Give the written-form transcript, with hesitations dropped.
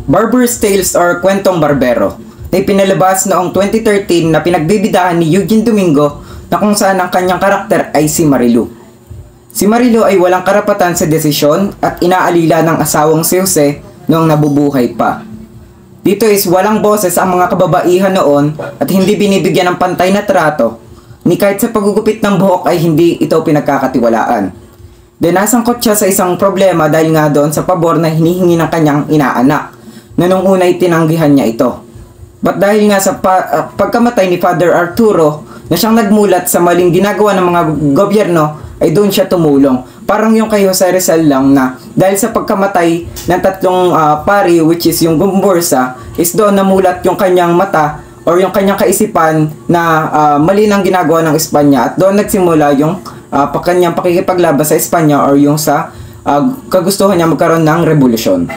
Barber's Tales or Kwentong Barbero ay pinalabas noong 2013 na pinagbibidahan ni Eugene Domingo na kung saan ang kanyang karakter ay si Marilu. Si Marilu ay walang karapatan sa desisyon at inaalila ng asawang si Jose noong nabubuhay pa. Dito is walang boses ang mga kababaihan noon at hindi binibigyan ng pantay na trato, ni kahit sa pagugupit ng buhok ay hindi ito pinagkakatiwalaan. Then nasangkot siya sa isang problema dahil nga doon sa pabor na hinihingi ng kanyang inaanak, na nung una ay tinanggihan niya ito. But dahil nga sa pagkamatay ni Father Arturo na siyang nagmulat sa maling ginagawa ng mga gobyerno, ay doon siya tumulong. Parang yung kay Jose Rizal lang na dahil sa pagkamatay ng tatlong pari, which is yung Gumbursa, is doon namulat yung kanyang mata or yung kanyang kaisipan na mali ng ginagawa ng Espanya, at doon nagsimula yung kanyang pakikipaglaban sa Espanya or yung sa kagustuhan niya magkaroon ng revolusyon.